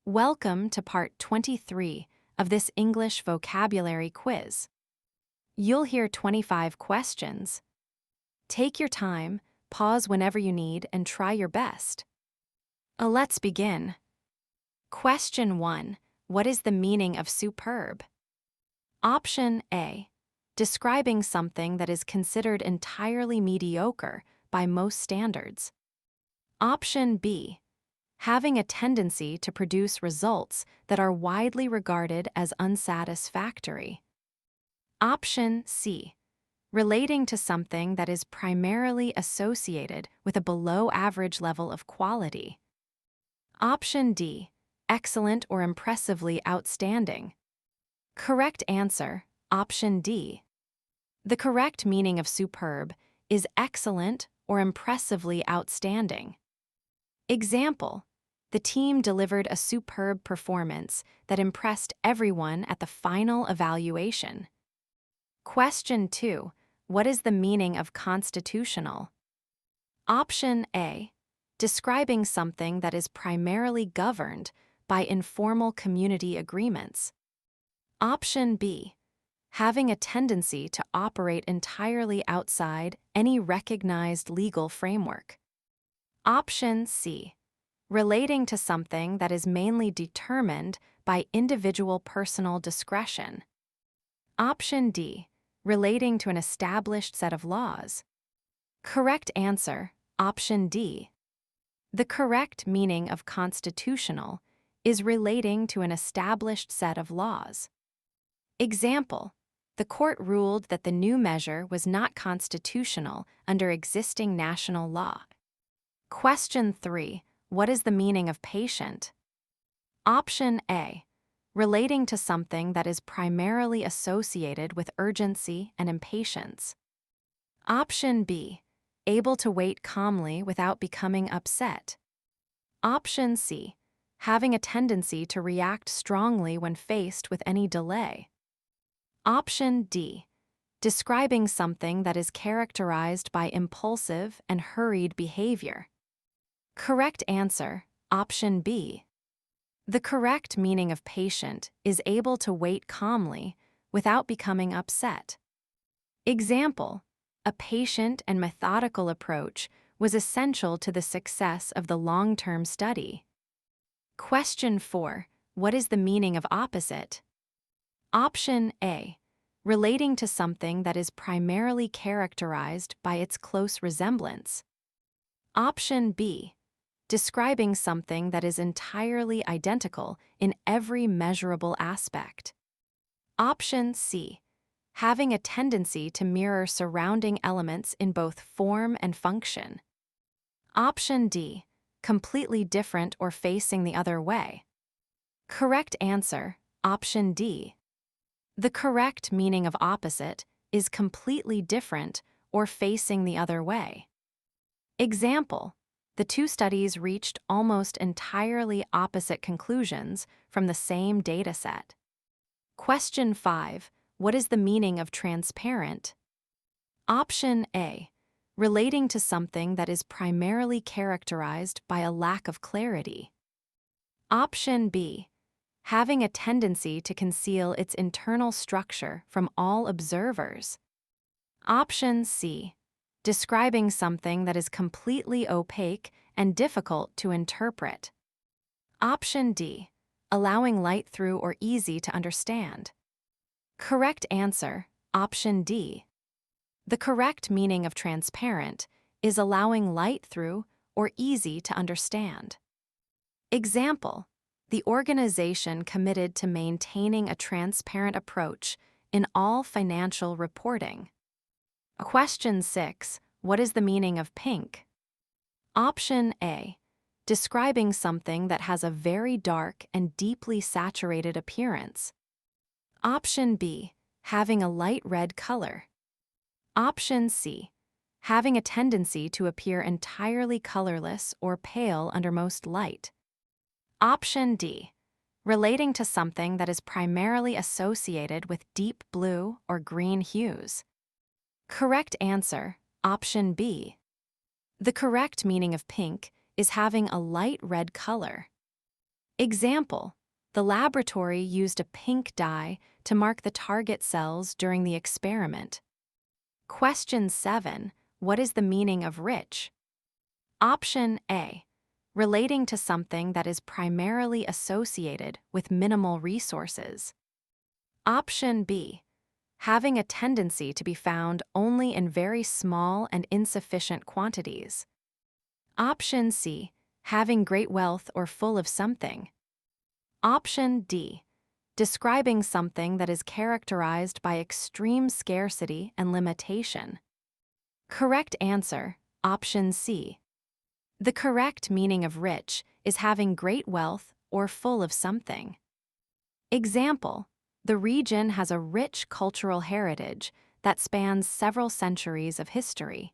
Welcome to part 23 of this English vocabulary quiz. You'll hear 25 questions. Take your time, pause whenever you need, and try your best. Let's begin. Question 1. What is the meaning of superb? Option A. Describing something that is considered entirely mediocre by most standards. Option B. Having a tendency to produce results that are widely regarded as unsatisfactory. Option C. Relating to something that is primarily associated with a below-average level of quality. Option D. Excellent or impressively outstanding. Correct answer, Option D. The correct meaning of superb is excellent or impressively outstanding. Example: the team delivered a superb performance that impressed everyone at the final evaluation. Question 2. What is the meaning of constitutional? Option A. Describing something that is primarily governed by informal community agreements. Option B. Having a tendency to operate entirely outside any recognized legal framework. Option C. Relating to something that is mainly determined by individual personal discretion. Option D. Relating to an established set of laws. Correct answer, Option D. The correct meaning of constitutional is relating to an established set of laws. Example: the court ruled that the new measure was not constitutional under existing national law. Question 3. What is the meaning of patient? Option A. Relating to something that is primarily associated with urgency and impatience. Option B. Able to wait calmly without becoming upset. Option C. Having a tendency to react strongly when faced with any delay. Option D. Describing something that is characterized by impulsive and hurried behavior. Correct answer, Option B. The correct meaning of patient is able to wait calmly without becoming upset. Example: a patient and methodical approach was essential to the success of the long-term study. Question 4. What is the meaning of opposite? Option A. Relating to something that is primarily characterized by its close resemblance. Option B. Describing something that is entirely identical in every measurable aspect. Option C. Having a tendency to mirror surrounding elements in both form and function. Option D. Completely different or facing the other way. Correct answer, Option D. The correct meaning of opposite is completely different or facing the other way. Example: the two studies reached almost entirely opposite conclusions from the same dataset. Question 5. What is the meaning of transparent? Option A. Relating to something that is primarily characterized by a lack of clarity. Option B. Having a tendency to conceal its internal structure from all observers. Option C. Describing something that is completely opaque and difficult to interpret. Option D. Allowing light through or easy to understand. Correct answer, Option D. The correct meaning of transparent is allowing light through or easy to understand. Example: the organization committed to maintaining a transparent approach in all financial reporting. Question 6. What is the meaning of pink? Option A. Describing something that has a very dark and deeply saturated appearance. Option B. Having a light red color. Option C. Having a tendency to appear entirely colorless or pale under most light. Option D. Relating to something that is primarily associated with deep blue or green hues. Correct answer, Option B. The correct meaning of pink is having a light red color. Example: the laboratory used a pink dye to mark the target cells during the experiment. Question 7. What is the meaning of rich? Option A: relating to something that is primarily associated with minimal resources. Option B: having a tendency to be found only in very small and insufficient quantities. Option C: having great wealth or full of something. Option D: describing something that is characterized by extreme scarcity and limitation. Correct answer: option C. The correct meaning of rich is having great wealth or full of something. Example: the region has a rich cultural heritage that spans several centuries of history.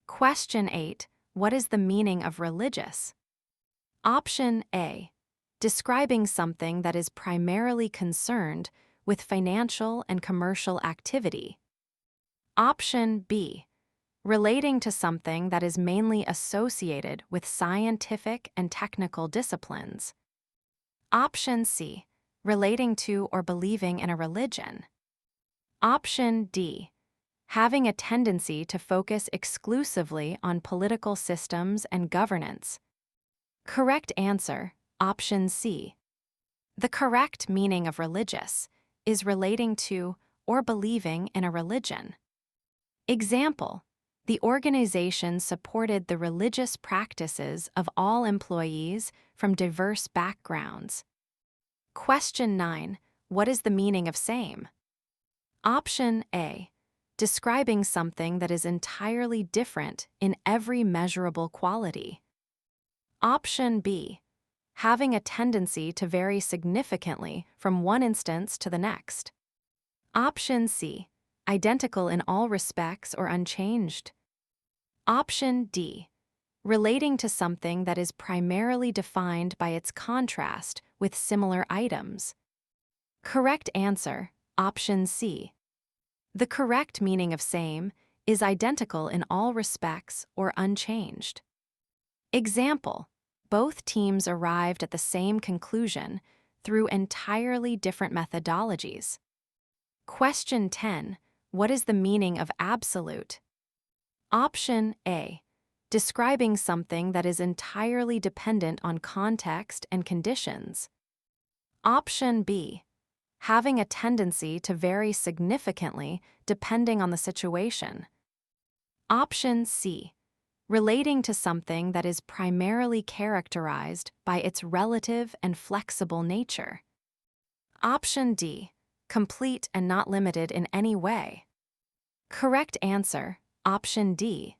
Question 8. What is the meaning of religious? Option A: describing something that is primarily concerned with financial and commercial activity. Option B: relating to something that is mainly associated with scientific and technical disciplines. Option C: relating to or believing in a religion. Option D: having a tendency to focus exclusively on political systems and governance. Correct answer: option C. The correct meaning of religious is relating to or believing in a religion. Example: the organization supported the religious practices of all employees from diverse backgrounds. Question 9. What is the meaning of same? Option A: describing something that is entirely different in every measurable quality. Option B: having a tendency to vary significantly from one instance to the next. Option C: identical in all respects or unchanged. Option D: relating to something that is primarily defined by its contrast with similar items. Correct answer: option C. The correct meaning of same is identical in all respects or unchanged. Example: both teams arrived at the same conclusion through entirely different methodologies. Question 10. What is the meaning of absolute? Option A: describing something that is entirely dependent on context and conditions. Option B: having a tendency to vary significantly depending on the situation. Option C: relating to something that is primarily characterized by its relative and flexible nature. Option D: complete and not limited in any way. Correct answer: option D.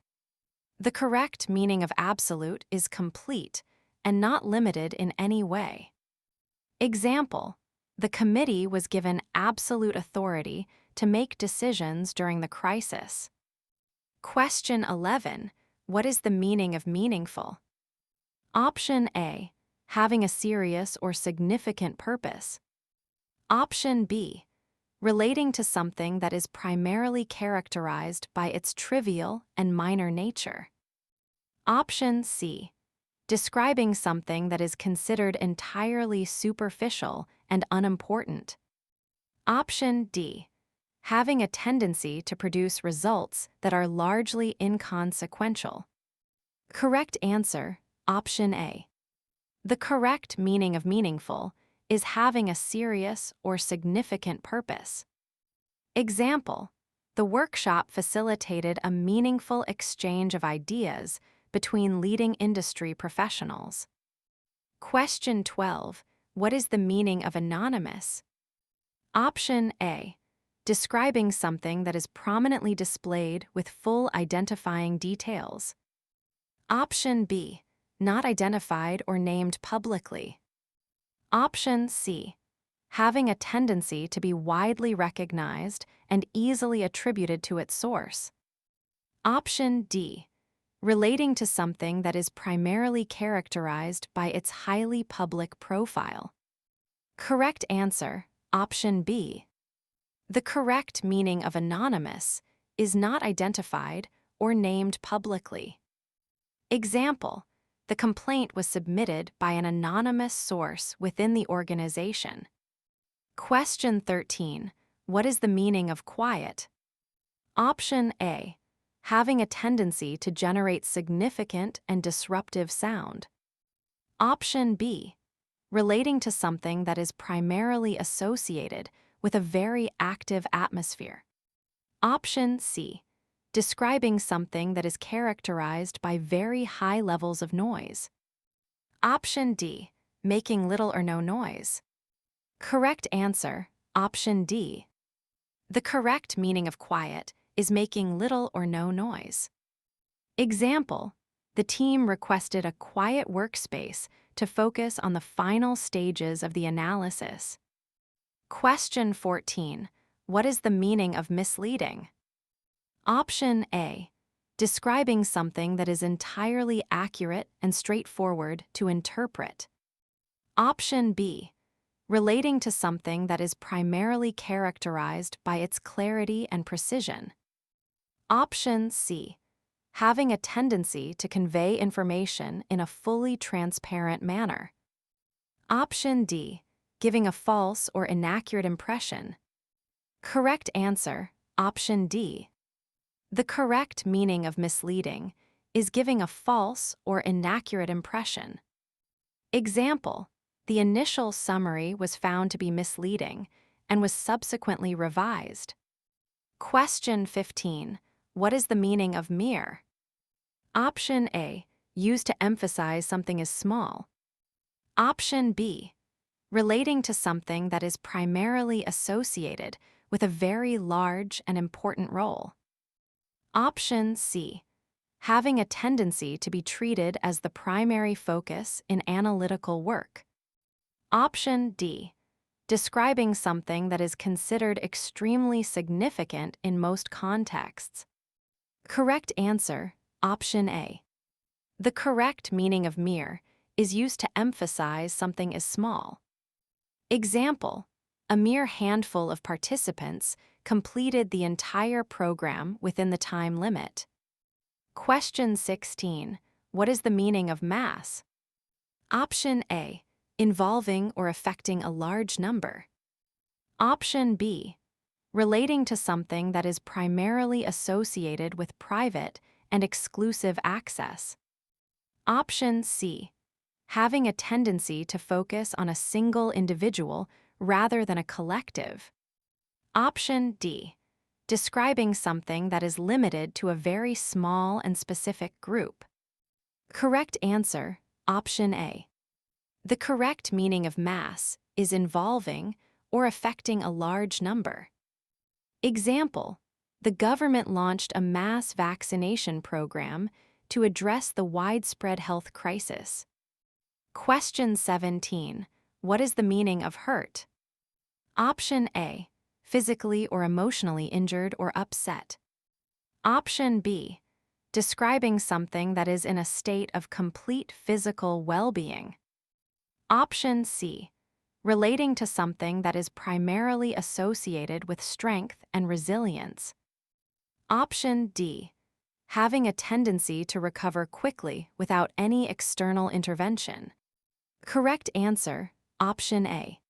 The correct meaning of absolute is complete and not limited in any way. Example: the committee was given absolute authority to make decisions during the crisis. Question 11. What is the meaning of meaningful? Option A: having a serious or significant purpose. Option B: relating to something that is primarily characterized by its trivial and minor nature. Option C: describing something that is considered entirely superficial and unimportant. Option D: having a tendency to produce results that are largely inconsequential. Correct answer: option A. The correct meaning of meaningful is having a serious or significant purpose. Example: the workshop facilitated a meaningful exchange of ideas between leading industry professionals. Question 12. What is the meaning of anonymous? Option A: describing something that is prominently displayed with full identifying details. Option B: not identified or named publicly. Option C: having a tendency to be widely recognized and easily attributed to its source. Option D: relating to something that is primarily characterized by its highly public profile. Correct answer: option B. The correct meaning of anonymous is not identified or named publicly. Example: The complaint was submitted by an anonymous source within the organization. Question 13. What is the meaning of quiet? Option A. Having a tendency to generate significant and disruptive sound. Option B. Relating to something that is primarily associated with a very active atmosphere. Option C. Describing something that is characterized by very high levels of noise. Option D. Making little or no noise. Correct answer, option D. The correct meaning of quiet is making little or no noise. Example: the team requested a quiet workspace to focus on the final stages of the analysis. Question 14. What is the meaning of misleading? Option A. Describing something that is entirely accurate and straightforward to interpret. Option B. Relating to something that is primarily characterized by its clarity and precision. Option C. Having a tendency to convey information in a fully transparent manner. Option D. Giving a false or inaccurate impression. Correct answer, option D. The correct meaning of misleading is giving a false or inaccurate impression. Example: the initial summary was found to be misleading and was subsequently revised. Question 15. What is the meaning of mere? Option A. Used to emphasize something is small. Option B. Relating to something that is primarily associated with a very large and important role. Option C. Having a tendency to be treated as the primary focus in analytical work. Option D. Describing something that is considered extremely significant in most contexts. Correct answer, option A. The correct meaning of mere is used to emphasize something is small. Example: a mere handful of participants completed the entire program within the time limit. Question 16. What is the meaning of mass? Option A. Involving or affecting a large number. Option B. Relating to something that is primarily associated with private and exclusive access. Option C. Having a tendency to focus on a single individual rather than a collective. Option D. Describing something that is limited to a very small and specific group. Correct answer, option A. The correct meaning of mass is involving or affecting a large number. Example: the government launched a mass vaccination program to address the widespread health crisis. Question 17. What is the meaning of hurt? Option A. Physically or emotionally injured or upset. Option B. Describing something that is in a state of complete physical well-being. Option C. Relating to something that is primarily associated with strength and resilience. Option D. Having a tendency to recover quickly without any external intervention. Correct answer, option A.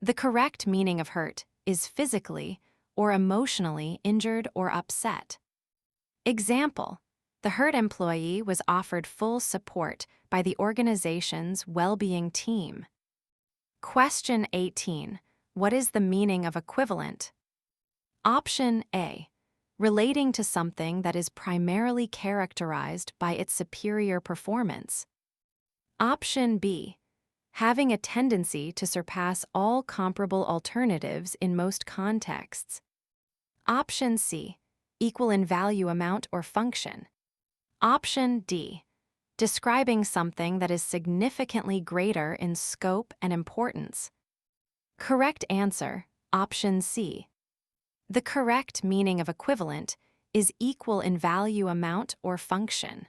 The correct meaning of hurt is physically or emotionally injured or upset. Example: the hurt employee was offered full support by the organization's well-being team. Question 18. What is the meaning of equivalent? Option A. Relating to something that is primarily characterized by its superior performance. Option B. Having a tendency to surpass all comparable alternatives in most contexts. Option C. Equal in value, amount, or function. Option D. Describing something that is significantly greater in scope and importance. Correct answer, option C. The correct meaning of equivalent is equal in value, amount, or function.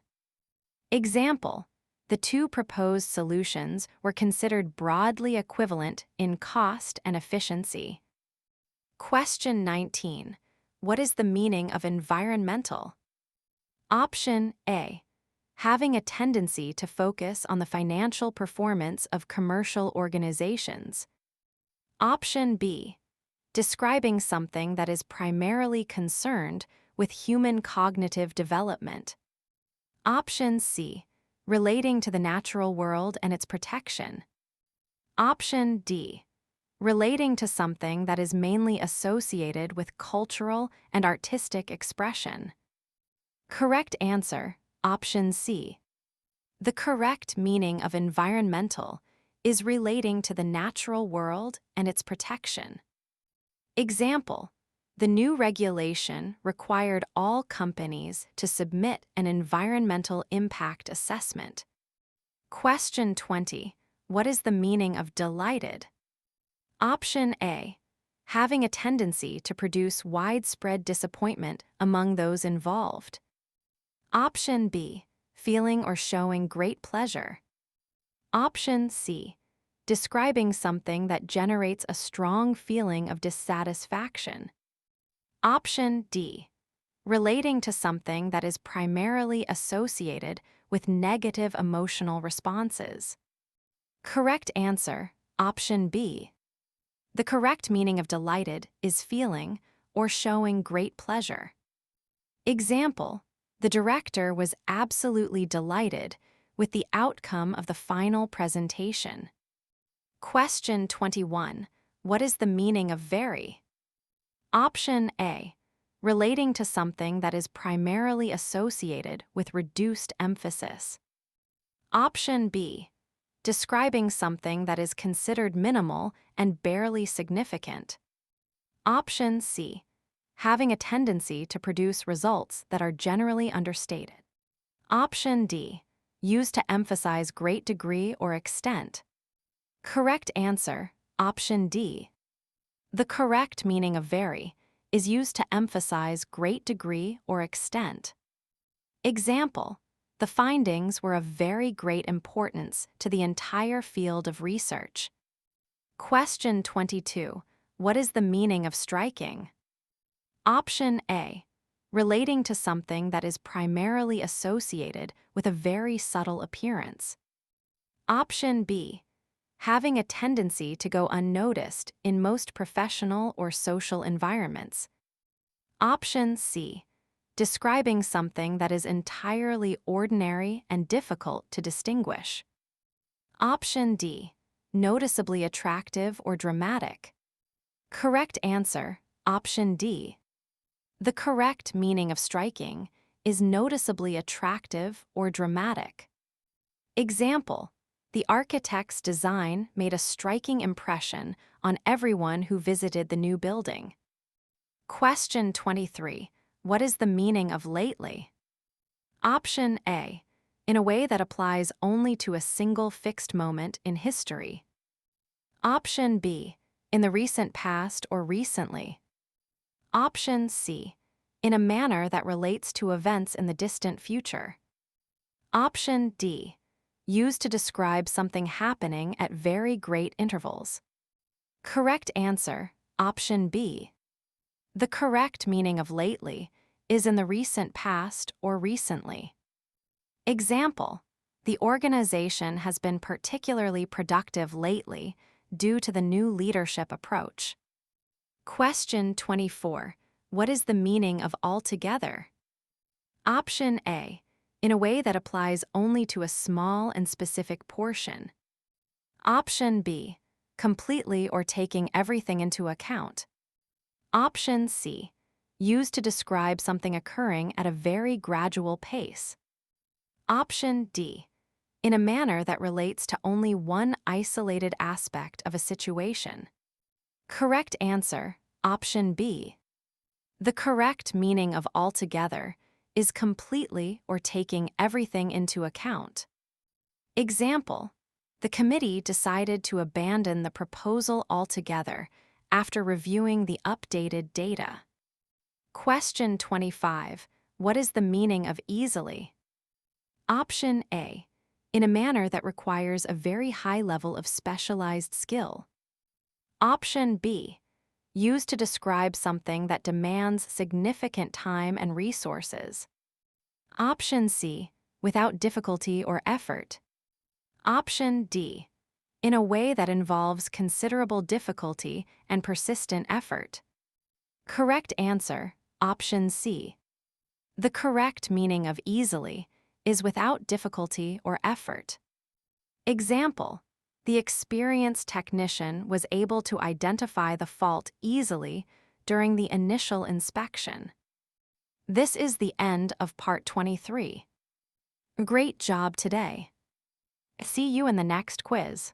Example: the two proposed solutions were considered broadly equivalent in cost and efficiency. Question 19. What is the meaning of environmental? Option A. having a tendency to focus on the financial performance of commercial organizations. Option B, describing something that is primarily concerned with human cognitive development. Option C, relating to the natural world and its protection. Option D, relating to something that is mainly associated with cultural and artistic expression. Correct answer, option C. The correct meaning of environmental is relating to the natural world and its protection. Example: the new regulation required all companies to submit an environmental impact assessment. Question 20. What is the meaning of delighted? Option A, having a tendency to produce widespread disappointment among those involved. Option B, feeling or showing great pleasure. Option C, describing something that generates a strong feeling of dissatisfaction. Option D, relating to something that is primarily associated with negative emotional responses. Correct answer, option B. The correct meaning of delighted is feeling or showing great pleasure. Example: the director was absolutely delighted with the outcome of the final presentation. Question 21. What is the meaning of very? Option A, relating to something that is primarily associated with reduced emphasis. Option B, describing something that is considered minimal and barely significant. Option C, having a tendency to produce results that are generally understated. Option D, used to emphasize great degree or extent. Correct answer, option D. The correct meaning of very is used to emphasize great degree or extent. Example: the findings were of very great importance to the entire field of research. Question 22. What is the meaning of striking? Option A, relating to something that is primarily associated with a very subtle appearance. Option B, having a tendency to go unnoticed in most professional or social environments. Option C, describing something that is entirely ordinary and difficult to distinguish. Option D, noticeably attractive or dramatic. Correct answer, option D. The correct meaning of striking is noticeably attractive or dramatic. Example: the architect's design made a striking impression on everyone who visited the new building. Question 23. What is the meaning of lately? Option A, in a way that applies only to a single fixed moment in history. Option B, in the recent past or recently. Option C, in a manner that relates to events in the distant future. Option D, used to describe something happening at very great intervals. Correct answer, option B. The correct meaning of lately is in the recent past or recently. Example: the organization has been particularly productive lately due to the new leadership approach. Question 24. What is the meaning of altogether? Option A, in a way that applies only to a small and specific portion. Option B, completely or taking everything into account. Option C, used to describe something occurring at a very gradual pace. Option D, in a manner that relates to only one isolated aspect of a situation. Correct answer, option B. The correct meaning of altogether is completely or taking everything into account. Example: the committee decided to abandon the proposal altogether after reviewing the updated data. Question 25. What is the meaning of easily? Option A, in a manner that requires a very high level of specialized skill. Option B, used to describe something that demands significant time and resources. Option C, without difficulty or effort. Option D, in a way that involves considerable difficulty and persistent effort. Correct answer, option C. The correct meaning of easily is without difficulty or effort. Example: the experienced technician was able to identify the fault easily during the initial inspection. This is the end of Part 23. Great job today. See you in the next quiz.